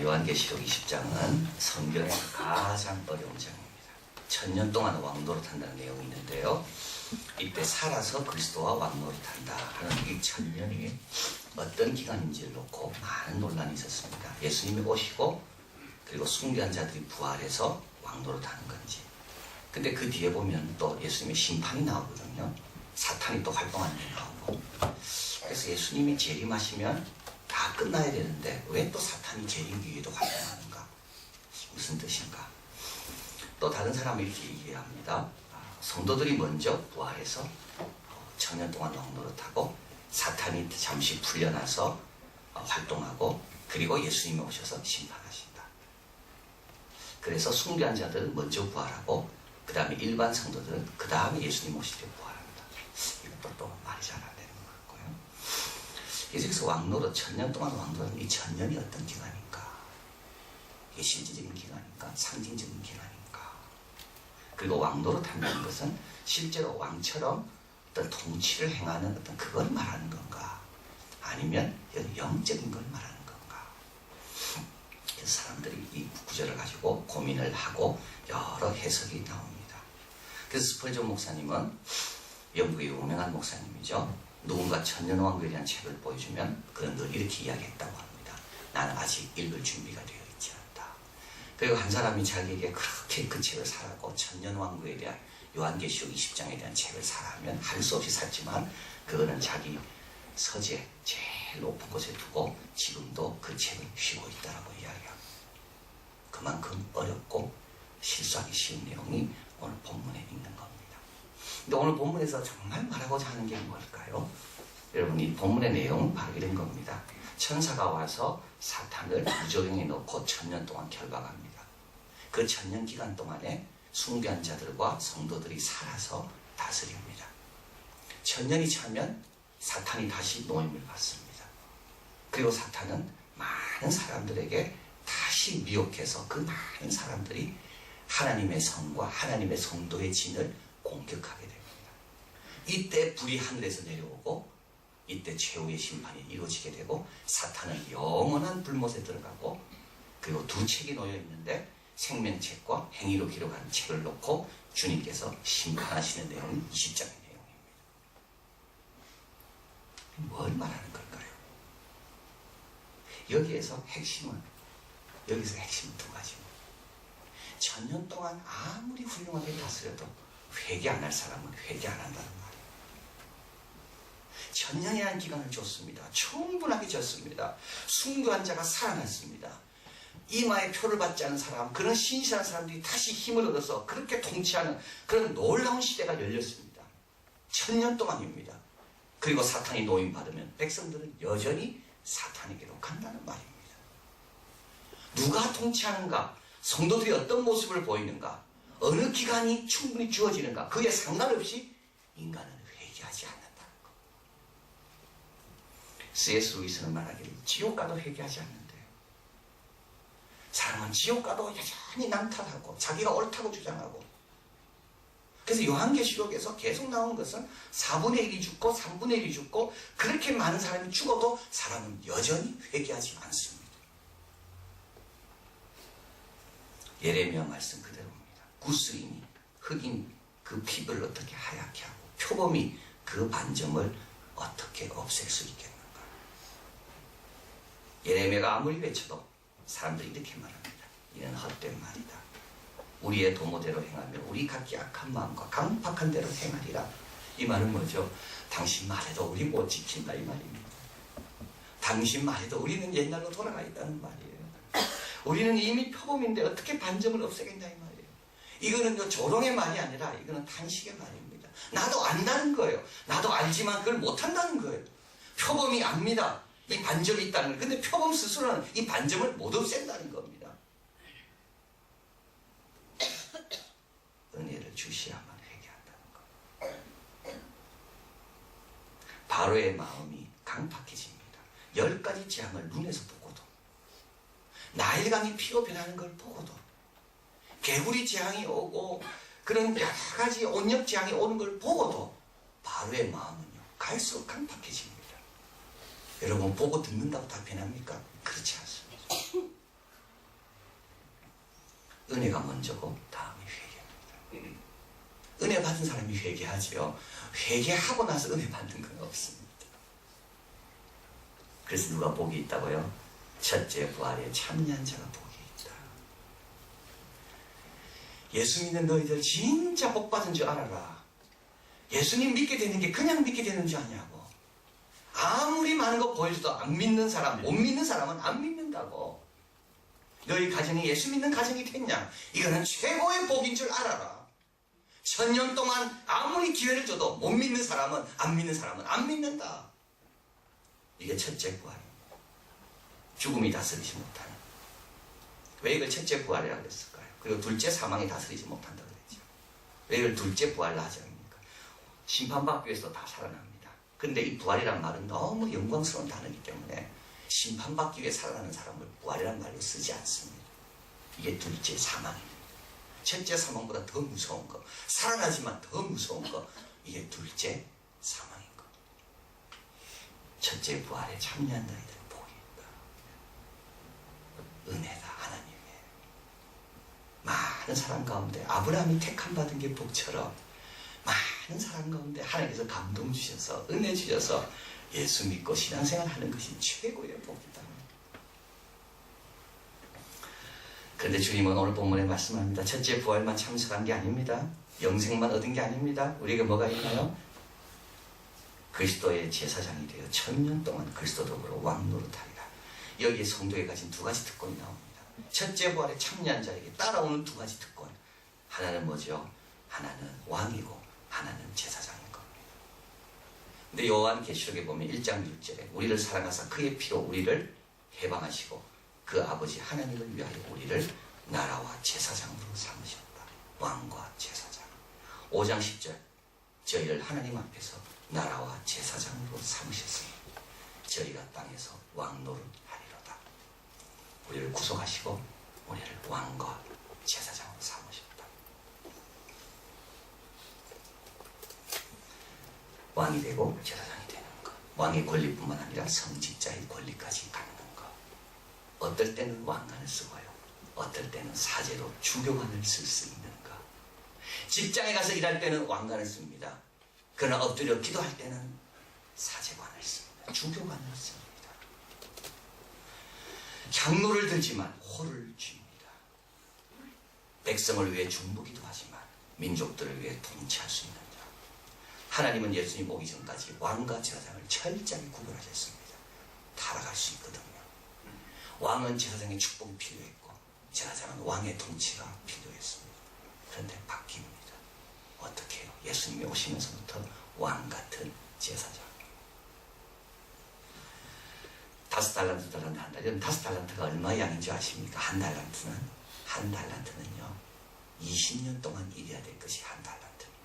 요한계시록 20장은 성경에서 가장 어려운 장입니다. 1000년 동안 왕노릇 한다는 내용이 있는데요. 이때 살아서 그리스도와 왕노릇 한다 하는 이 1000년이 어떤 기간인지를 놓고 많은 논란이 있었습니다. 예수님이 오시고 그리고 숭배한 자들이 부활해서 왕노릇 하는 건지. 근데 그 뒤에 보면 또 예수님의 심판이 나오거든요. 사탄이 또 활동하는 게 나오고. 그래서 예수님이 재림하시면 다 끝나야 되는데 왜 또 사탄이 재림 뒤에도 활동하는가? 무슨 뜻인가? 또 다른 사람은 이렇게 이해합니다. 성도들이 먼저 부활해서 1000년 동안 왕노릇하고 사탄이 잠시 풀려나서 활동하고 그리고 예수님이 오셔서 심판하신다. 그래서 숭배한 자들은 먼저 부활하고 그 다음에 일반 성도들은 그 다음에 예수님 오실 때 부활합니다. 이것도 또 말이 잘 안 되는 것 같고요. 그래서 왕노릇 1000년 동안 왕노릇 이 1000년이 어떤 기간인가? 이게 실질적인 기간인가? 상징적인 기간인가? 그리고 왕노릇 한다는 것은 실제로 왕처럼 어떤 통치를 행하는 어떤 그걸 말하는 건가? 아니면 영적인 걸 말하는 건가? 그래서 사람들이 이 구절을 가지고 고민을 하고 여러 해석이 나옵니다. 그래서 스펄전 목사님은 영국의 유명한 목사님이죠. 누군가 천년왕국에 대한 책을 보여주면 그는 늘 이렇게 이야기했다고 합니다. 나는 아직 읽을 준비가 되어 있지 않다. 그리고 한 사람이 자기에게 그렇게 그 책을 사라고 천년왕국에 대한 요한계시록 20장에 대한 책을 사라면 할 수 없이 샀지만 그거는 자기 서재 제일 높은 곳에 두고 지금도 그 책을 쉬고 있다라고 이야기합니다. 그만큼 어렵고 실수하기 쉬운 내용이 오늘 본문에 있는 겁니다. 근데 오늘 본문에서 정말 말하고자 하는 게 뭘까요? 여러분, 이 본문의 내용은 바로 이런 겁니다. 천사가 와서 사탄을 무저갱에 넣고 1000년 동안 결박합니다. 그 1000년 기간 동안에 숭배한 자들과 성도들이 살아서 다스립니다. 1000년이 차면 사탄이 다시 노임을 받습니다. 그리고 사탄은 많은 사람들에게 다시 미혹해서 그 많은 사람들이 하나님의 성과 하나님의 성도의 진을 공격하게 됩니다. 이때 불이 하늘에서 내려오고 이때 최후의 심판이 이루어지게 되고 사탄은 영원한 불못에 들어가고 그리고 두 책이 놓여 있는데 생명책과 행위로 기록한 책을 놓고 주님께서 심판하시는 내용이 20장의 내용입니다. 뭘 말하는 걸까요? 여기서 핵심은 두 가지입니다. 1000년 동안 아무리 훌륭하게 다스려도 회개 안 할 사람은 회개 안 한다는 말이에요. 1000년이라는 기간을 줬습니다. 충분하게 줬습니다. 순교한 자가 살아났습니다. 이마에 표를 받지 않은 사람, 그런 신실한 사람들이 다시 힘을 얻어서 그렇게 통치하는 그런 놀라운 시대가 열렸습니다. 1000년 동안입니다. 그리고 사탄이 노임받으면 백성들은 여전히 사탄에게로 간다는 말입니다. 누가 통치하는가? 성도들이 어떤 모습을 보이는가? 어느 기간이 충분히 주어지는가? 그에 상관없이 인간은 회개하지 않는다는 것. C.S. 루이스는 말하기를 지옥 가도 회개하지 않는데 사람은 지옥 가도 여전히 남탓하고 자기가 옳다고 주장하고 그래서 요한계시록에서 계속 나온 것은 4분의 1이 죽고 3분의 1이 죽고 그렇게 많은 사람이 죽어도 사람은 여전히 회개하지 않습니다. 예레미야 말씀 그대로입니다. 구스인이 흑인 그 피부를 어떻게 하얗게 하고 표범이 그 반점을 어떻게 없앨 수 있겠는가. 예레미야가 아무리 외쳐도 사람들이 이렇게 말합니다. 이는 헛된 말이다. 우리의 도모대로 행하며 우리 각기 악한 마음과 강팍한 대로 행하리라. 이 말은 뭐죠? 당신 말해도 우리 못 지킨다 이 말입니다. 당신 말해도 우리는 옛날로 돌아가 있다는 말이에요. 우리는 이미 표범인데 어떻게 반점을 없애겠냐 이 말이에요. 이거는 조롱의 말이 아니라 이거는 탄식의 말입니다. 나도 안다는 거예요. 나도 알지만 그걸 못한다는 거예요. 표범이 압니다. 이 반점이 있다는 거예요. 근데 표범 스스로는 이 반점을 못 없앤다는 겁니다. 은혜를 주시야만 회개한다는 것. 바로의 마음이 강팍해집니다. 10가지 재앙을 눈에서 보고도 나일강이 피로 변하는 걸 보고도 개구리 재앙이 오고 그런 여러 가지 온역 재앙이 오는 걸 보고도 바로의 마음은요 갈수록 강팍해집니다. 여러분 보고 듣는다고 다 변합니까? 그렇지 않습니다. 은혜가 먼저고 다음에 회개입니다. 은혜 받은 사람이 회개하지요. 회개하고 나서 은혜 받는 건 없습니다. 그래서 누가 복이 있다고요? 첫째 부활에 참여한 자가 복이 있다. 예수 믿는 너희들 진짜 복 받은 줄 알아라. 예수님 믿게 되는 게 그냥 믿게 되는 줄 아냐고. 아무리 많은 거 보여줘도 안 믿는 사람, 못 믿는 사람은 안 믿는다고. 너희 가정이 예수 믿는 가정이 됐냐? 이거는 최고의 복인 줄 알아라. 1000년 동안 아무리 기회를 줘도 못 믿는 사람은 안 믿는다. 이게 첫째 부활입니다. 죽음이 다스리지 못하는. 왜 이걸 첫째 부활이라고 그랬을까요? 그리고 둘째 사망이 다스리지 못한다고 그랬죠. 왜 이걸 둘째 부활로 하지 않습니까? 심판받기 위해서 다 살아납니다. 근데 이 부활이란 말은 너무 영광스러운 단어이기 때문에 심판받기 위해 살아나는 사람을 부활이란 말로 쓰지 않습니다. 이게 둘째 사망입니다. 첫째 사망보다 더 무서운 거, 살아나지만 더 무서운 거, 이게 둘째 사망인 거. 첫째 부활에 참여한 너희들은 복이 있다. 은혜다, 하나님의. 많은 사람 가운데 아브라함이 택함 받은 게 복처럼 많은 사람 가운데 하나님께서 감동 주셔서 은혜 주셔서 예수 믿고 신앙생활 하는 것이 최고의 복이다. 그런데 주님은 오늘 본문에 말씀합니다. 첫째 부활만 참석한 게 아닙니다. 영생만 얻은 게 아닙니다. 우리에게 뭐가 있나요? 그리스도의 제사장이 되어 1000년 동안 그리스도 더불어 왕노릇하리라. 여기에 성도에 가진 두 가지 특권이 나옵니다. 첫째 부활에 참여한 자에게 따라오는 두 가지 특권. 하나는 뭐죠? 하나는 왕이고 하나는 제사장인 겁니다. 근데 요한계시록에 보면 1장 6절에 우리를 사랑하사 그의 피로 우리를 해방하시고 그 아버지 하나님을 위하여 우리를 나라와 제사장으로 삼으셨다. 왕과 제사장. 5장 10절 저희를 하나님 앞에서 나라와 제사장으로 삼으셨으니 저희가 땅에서 왕노릇하리로다. 우리를 구속하시고 우리를 왕과 제사장으로 삼으셨다. 왕이 되고 제사장이 되는 것. 왕의 권리뿐만 아니라 성직자의 권리까지 갖는 것. 어떨 때는 왕관을 쓰고요. 어떨 때는 사제로 주교관을 쓸 수 있는 것. 직장에 가서 일할 때는 왕관을 씁니다. 그러나 엎드려 기도할 때는 사제관을 씁니다. 주교관을 씁니다. 향로를 들지만 호를 줍니다. 백성을 위해 중보기도 하지만 민족들을 위해 통치할 수 있는 자. 하나님은 예수님 오기 전까지 왕과 제사장을 철저히 구분하셨습니다. 타락할 수 있거든요. 왕은 제사장의 축복이 필요했고 제사장은 왕의 통치가 필요했습니다. 그런데 바뀝니다. 어떻게 해요? 예수님이 오시면서부터 왕같은 제사장. 5달란트 달란트 한 달. 여러분 5달란트가 얼마 양인지 아십니까? 한 달란트는요 20년 동안 일해야 될 것이 한 달란트입니다.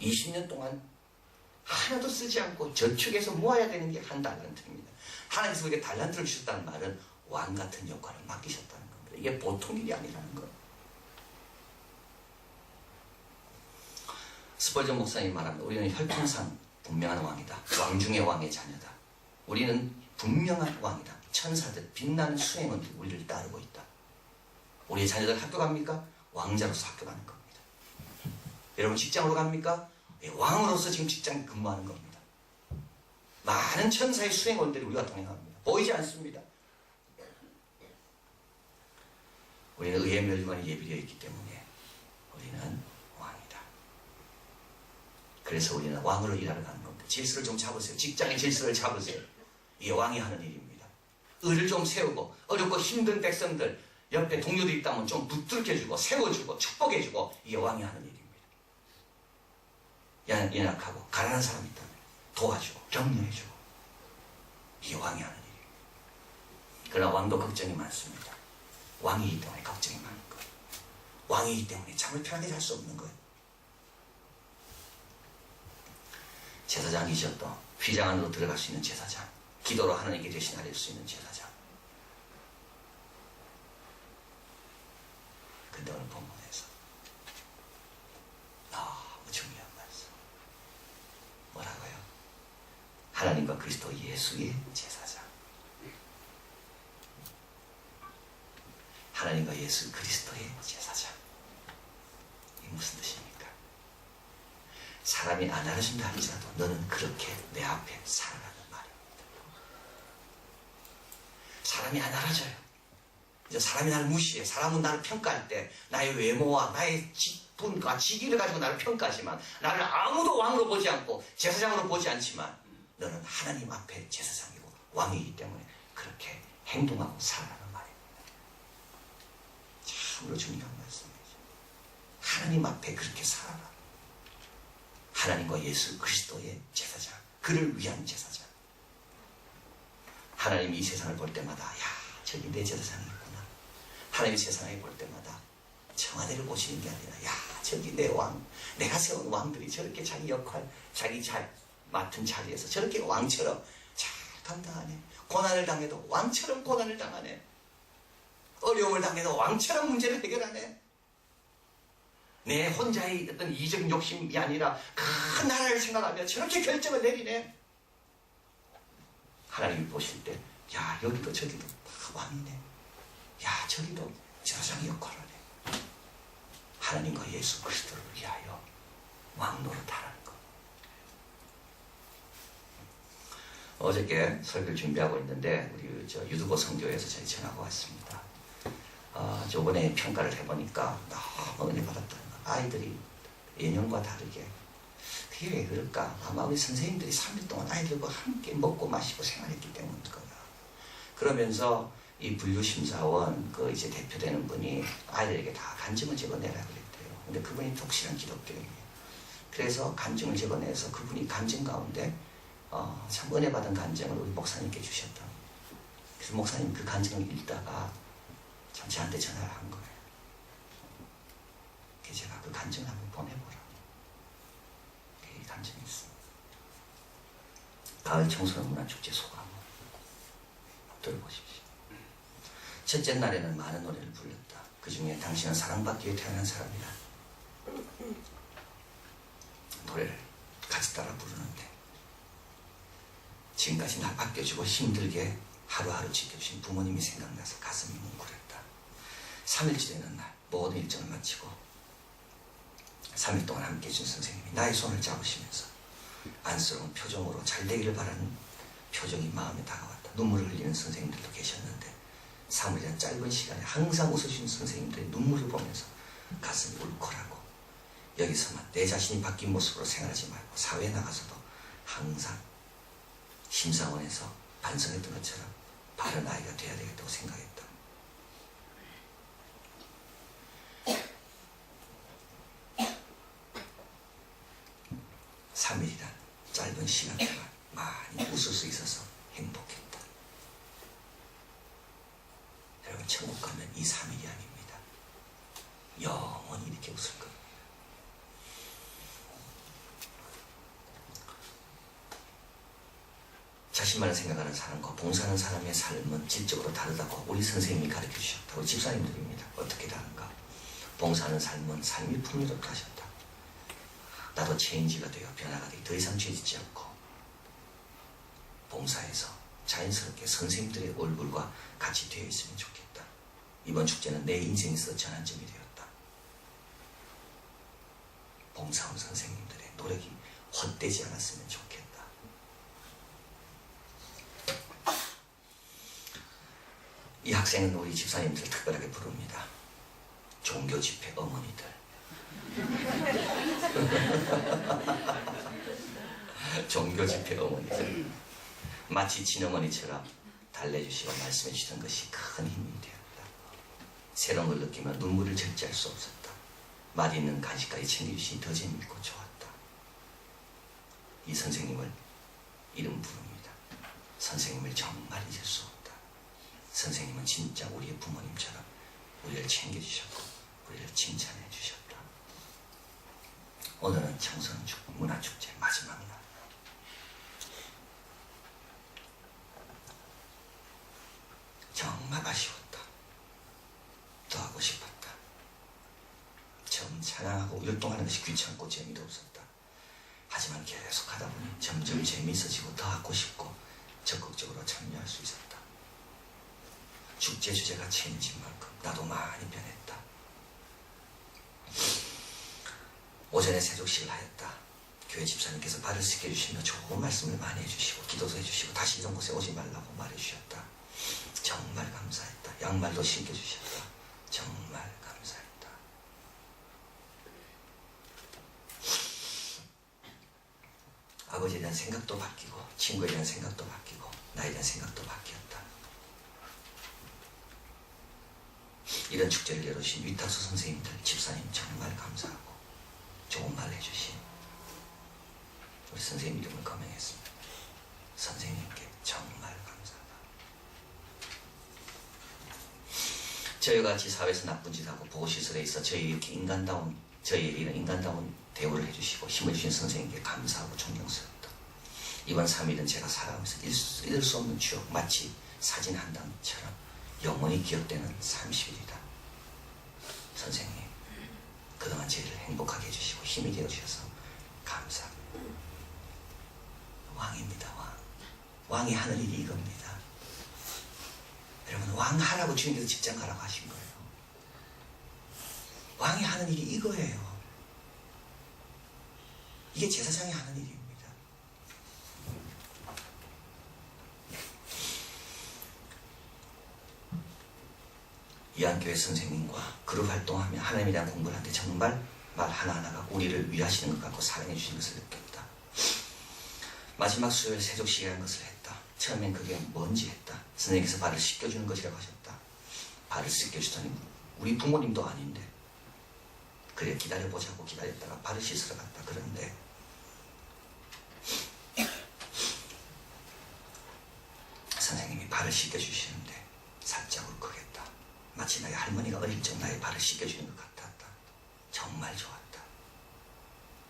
20년 동안 하나도 쓰지 않고 저축해서 모아야 되는 게 한 달란트입니다. 하나님께서 우리에게 달란트를 주셨다는 말은 왕같은 역할을 맡기셨다는 겁니다. 이게 보통 일이 아니라는 거예요. 스펄전 목사님이 말합니다. 우리는 혈통상 분명한 왕이다. 왕 중의 왕의 자녀다. 우리는 분명한 왕이다. 천사들 빛나는 수행원들이 우리를 따르고 있다. 우리의 자녀들 학교 갑니까? 왕자로서 학교 가는 겁니다. 여러분 직장으로 갑니까? 왕으로서 지금 직장에 근무하는 겁니다. 많은 천사의 수행원들이 우리가 동행합니다. 보이지 않습니다. 우리는 의의 멸류관이 예비되어 있기 때문에 우리는 왕이다. 그래서 우리는 왕으로 일하러 가는 겁니다. 질서를 좀 잡으세요. 직장의 질서를 잡으세요. 이게 왕이 하는 일입니다. 의를 좀 세우고 어렵고 힘든 백성들 옆에 동료들이 있다면 좀 붙들겨주고 세워주고 축복해주고 이게 왕이 하는 일입니다. 연약하고 가난한 사람이 있다면 도와주고 격려해주고 이게 왕이 하는 일입니다. 그러나 왕도 걱정이 많습니다. 왕이기 때문에 걱정이 많은 거예요. 왕이기 때문에 잠을 편하게 잘 수 없는 거예요. 제사장이셨던 휘장 안으로 들어갈 수 있는 제사장, 기도로 하나님께 대신 아릴 수 있는 제사장. 근데 오늘 본문에서 너무 중요한 말씀. 뭐라고요? 하나님과 그리스도 예수의 제사장. 하나님과 예수 그리스도의 제사장. 이게 무슨 뜻입니까? 사람이 안 알아준다 할지라도 너는 그렇게 내 앞에 살아라는 말입니다. 사람이 안 알아줘요. 이제 사람이 나를 무시해. 사람은 나를 평가할 때 나의 외모와 나의 직분과 직위를 가지고 나를 평가하지만 나를 아무도 왕으로 보지 않고 제사장으로 보지 않지만 너는 하나님 앞에 제사장이고 왕이기 때문에 그렇게 행동하고 살아라는 말입니다. 참으로 중요한 말씀이죠. 하나님 앞에 그렇게 살아라. 하나님과 예수 그리스도의 제사장, 그를 위한 제사장. 하나님이 이 세상을 볼 때마다 야, 저기 내 제사장이 있구나. 하나님이 세상을 볼 때마다 청와대를 보시는 게 아니라 야, 저기 내 왕, 내가 세운 왕들이 저렇게 자기 역할, 자기 맡은 자리에서 저렇게 왕처럼 잘 감당하네. 고난을 당해도 왕처럼 고난을 당하네. 어려움을 당해도 왕처럼 문제를 해결하네. 내 혼자의 어떤 이적인 욕심이 아니라 큰 나라를 생각하며 저렇게 결정을 내리네. 하나님이 보실 때, 야, 여기도 저기도 다 왕이네. 야, 저기도 제사장의 역할을 하네. 하나님과 예수 그리스도를 위하여 왕노릇하라는 것. 어저께 설교를 준비하고 있는데 우리 유두보 성교에서 저희 전화가 왔습니다. 저번에 평가를 해보니까 너무 은혜 받았다는 거. 아이들이 예년과 다르게 그게 왜 그럴까? 아마 우리 선생님들이 3일 동안 아이들과 함께 먹고 마시고 생활했기 때문일 거다. 그러면서 이 분류심사원 그 이제 대표되는 분이 아이들에게 다 간증을 적어내라 그랬대요. 근데 그분이 독실한 기독교인이에요. 그래서 간증을 적어내서 그분이 간증 가운데 참 은혜 받은 간증을 우리 목사님께 주셨다. 그래서 목사님 그 간증을 읽다가 참 저한테 전화를 한 거예요. 그래서 제가 그 간증을 한번 보내보라. 그 간증이 있습니다. 가을 청소년 문화축제 소감 들어보십시오. 첫째 날에는 많은 노래를 불렀다. 그 중에 당신은 사랑받기 위해 태어난 사람이다. 노래를 같이 따라 부르는데 지금까지 날 아껴주고 힘들게 하루하루 지켜주신 부모님이 생각나서 가슴이 뭉클했다. 3일째 되는 날 모든 일정을 마치고 3일 동안 함께 해준 선생님이 나의 손을 잡으시면서 안쓰러운 표정으로 잘 되기를 바라는 표정이 마음에 다가왔다. 눈물을 흘리는 선생님들도 계셨는데 3일이란 짧은 시간에 항상 웃으시는 선생님들의 눈물을 보면서 가슴이 울컥하고 여기서만 내 자신이 바뀐 모습으로 생활하지 말고 사회에 나가서도 항상 심사원에서 반성했던 것처럼 바른 아이가 돼야 되겠다고 생각했다. (3일이란) 짧은 시간 동안 많이 웃을 수 있어서 행복했다. 여러분 천국 가면 이 3일이 아닙니다. 영원히 이렇게 웃을 겁니다. 자신만을 생각하는 사람과 봉사하는 사람의 삶은 질적으로 다르다고 우리 선생님이 가르쳐 주셨다. 우리 집사님들입니다. 어떻게 다른가? 봉사하는 삶은 삶이 풍요롭다 하셨다. 나도 체인지가 되어 변화가 되어 더 이상 죄짓지 않고 봉사해서 자연스럽게 선생님들의 얼굴과 같이 되어 있으면 좋겠다. 이번 축제는 내 인생에서 전환점이 되었다. 봉사원 선생님들의 노력이 헛되지 않았으면 좋겠다. 이 학생은 우리 집사님들 특별하게 부릅니다. 종교 집회 어머니들. 종교 집회 어머니들. 마치 친어머니처럼 달래주시고 말씀해 주시던 것이 큰 힘이 되었다. 새로운 걸 느끼며 눈물을 절제할 수 없었다. 맛있는 간식까지 챙겨주시니 더 재밌고 좋았다. 이 선생님을 이름 부릅니다. 선생님을 정말 잊을 수 없다. 선생님은 진짜 우리의 부모님처럼 우리를 챙겨주셨고 우리를 칭찬해 주셨다. 오늘은 청소년 문화축제 마지막 날. 정말 아쉬웠다. 더 하고 싶었다. 처음 찬양하고 율동하는 것이 귀찮고 재미도 없었다. 하지만 계속 하다 보니 점점 재미있어지고 더 하고 싶고 적극적으로 참여할 수 있었다. 축제 주제가 체인지인 만큼 나도 많이 변했다. 오전에 세족식을 하였다. 교회 집사님께서 발을 씻겨주시며 좋은 말씀을 많이 해주시고 기도도 해주시고 다시 이런 곳에 오지 말라고 말해주셨다. 정말 감사했다. 양말도 신겨주셨다. 정말 감사했다. 아버지에 대한 생각도 바뀌고 친구에 대한 생각도 바뀌고 나에 대한 생각도 바뀌었다. 이런 축제를 열어주신 위탁수 선생님들, 집사님 정말 감사하고 좋은 말 해주신 우리 선생님 이름을 거명했습니다. 선생님께 정말 감사하다. 저희와 같이 사회에서 나쁜 짓 하고 보호시설에 있어 저희 이렇게 저희에게 이런 인간다운 대우를 해주시고 힘을 주신 선생님께 감사하고 존경스럽다. 이번 3일은 제가 살아가면서 잊을 수 없는 추억, 마치 사진 한 장처럼 영원히 기억되는 30일이다. 선생님, 그동안 저희를 행복하게 해주시고 힘이 되어주셔서 감사합니다. 왕입니다. 왕이 하는 일이 이겁니다. 여러분, 왕 하라고 주님께서 직장 가라고 하신 거예요. 왕이 하는 일이 이거예요. 이게 제사장이 하는 일입니다. 이한교회 선생님과 그룹 활동하며 하나님에 대한 공부를 하는데 정말 말 하나하나가 우리를 위하시는 것 같고 사랑해 주시는 것을 느꼈다. 마지막 수요일 세족식이라는 것을 했다. 처음엔 그게 뭔지 했다. 선생님께서 발을 씻겨주는 것이라고 하셨다. 발을 씻겨주더니 우리 부모님도 아닌데 그래 기다려보자고 기다렸다가 발을 씻으러 갔다. 그런데 선생님이 발을 씻겨주시는데 살짝 울컥했다. 마치 나의 할머니가 어릴 적 나의 발을 씻겨주는 것 같았다. 정말 좋았다.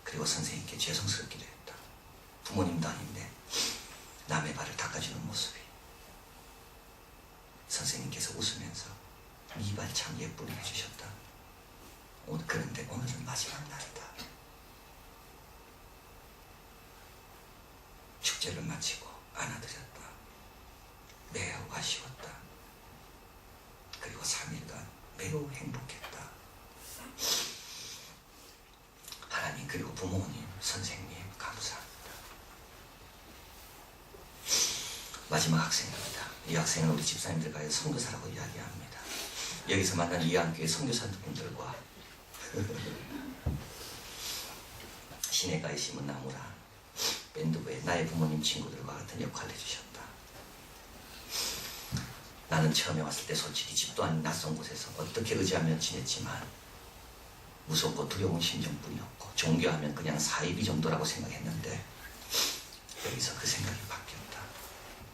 그리고 선생님께 죄송스럽기도 했다. 부모님도 아닌데 남의 발을 닦아주는 모습이. 선생님께서 웃으면서 네 발 참 예쁘게 해주셨다. 그런데 오늘은 마지막 날이다. 축제를 마치고 안아드렸다. 매우 아쉬웠다. 그리고 3일간 매우 행복했다. 하나님 그리고 부모님, 선생님 감사합니다. 마지막 학생입니다. 이 학생은 우리 집사님들과의 선교사라고 이야기합니다. 여기서 만난 이한교회 선교사분들과 시내가에 심은 나무라 밴드부의 나의 부모님 친구들과 같은 역할을 해주셨다. 나는 처음에 왔을 때 솔직히 집도 아닌 낯선 곳에서 어떻게 의지하며 지냈지만 무섭고 두려운 심정뿐이었고 종교하면 그냥 사이비 정도라고 생각했는데 여기서 그 생각이 바뀌었다.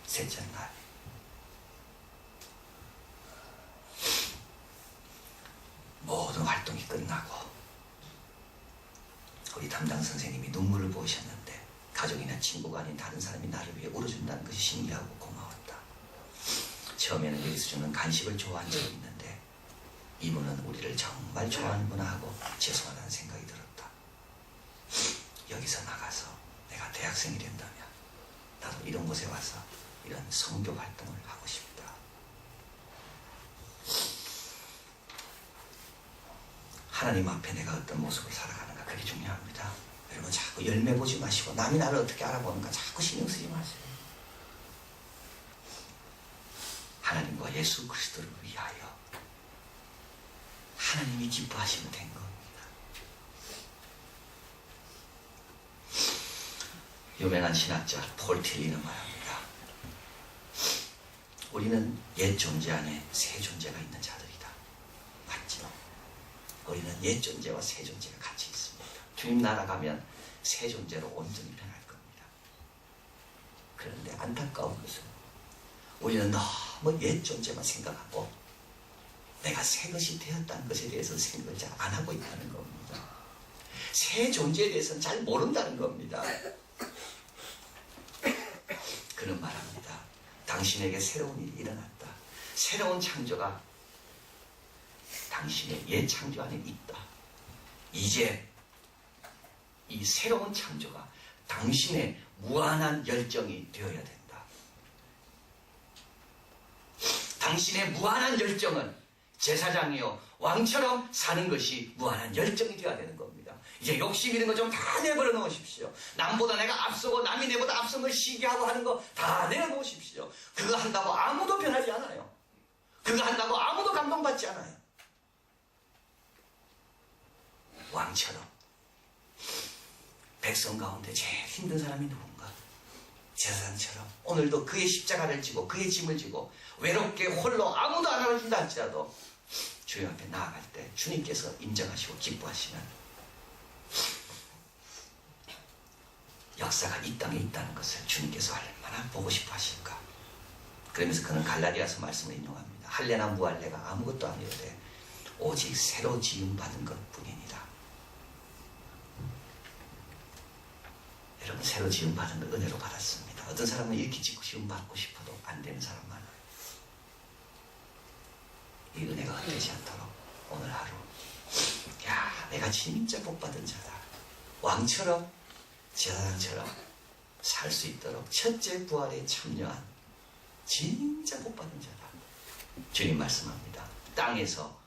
셋째 날 모든 활동이 끝나고 우리 담당 선생님이 눈물을 보이셨는데 가족이나 친구가 아닌 다른 사람이 나를 위해 울어준다는 것이 신기하고 고마웠다. 처음에는 여기서 주는 간식을 좋아한 적이 있는데 이분은 우리를 정말 좋아하는구나 하고 죄송하다는 생각이 들었다. 여기서 나가서 내가 대학생이 된다면 나도 이런 곳에 와서 이런 선교 활동을 하고 싶다. 하나님 앞에 내가 어떤 모습을 살아가는가 그게 중요합니다. 여러분 자꾸 열매 보지 마시고 남이 나를 어떻게 알아보는가 자꾸 신경 쓰지 마세요. 하나님과 예수 그리스도를 위하여 하나님이 기뻐하시면 된 겁니다. 유명한 신학자 폴 틸리는 말합니다. 우리는 옛 존재 안에 새 존재가 있는 자들이다. 맞죠? 우리는 옛 존재와 새 존재가 같이 있습니다. 주님 나라 가면 새 존재로 온전히 변할 겁니다. 그런데 안타까운 것은 우리는 너무 옛 존재만 생각하고 내가 새 것이 되었다는 것에 대해서 생각을 잘 안 하고 있다는 겁니다. 새 존재에 대해서는 잘 모른다는 겁니다. 그는 말합니다. 당신에게 새로운 일이 일어났다. 새로운 창조가 당신의 옛 창조 안에 있다. 이제 이 새로운 창조가 당신의 무한한 열정이 되어야 된다. 당신의 무한한 열정은 제사장이요 왕처럼 사는 것이 무한한 열정이 되어야 되는 겁니다. 이제 욕심 있는 거 좀 다 내버려 놓으십시오. 남보다 내가 앞서고 남이 내보다 앞선 걸 시기하고 하는 거 다 내려놓으십시오. 그거 한다고 아무도 변하지 않아요. 그거 한다고 아무도 감동받지 않아요. 왕처럼. 백성 가운데 제일 힘든 사람이 누군가? 제사장처럼 오늘도 그의 십자가를 지고 그의 짐을 지고 외롭게 홀로 아무도 안 알아준다 할지라도 주님 앞에 나아갈 때 주님께서 인정하시고 기뻐하시는 역사가 이 땅에 있다는 것을 주님께서 얼마나 보고 싶어 하실까. 그러면서 그는 갈라디아서 말씀을 인용합니다. 할례나 무할례가 아무것도 아니오되 오직 새로 지음받은 것뿐이니라. 여러분, 새로 지음받은 걸 은혜로 받았습니다. 어떤 사람은 이렇게 지음받고 싶어도 안 되는 사람 많아요. 이 은혜가 헛되지 않도록 오늘 하루, 야, 내가 진짜 복받은 자다. 왕처럼 제사장처럼 살 수 있도록 첫째 부활에 참여한 진짜 복받은 자다. 주님 말씀합니다. 땅에서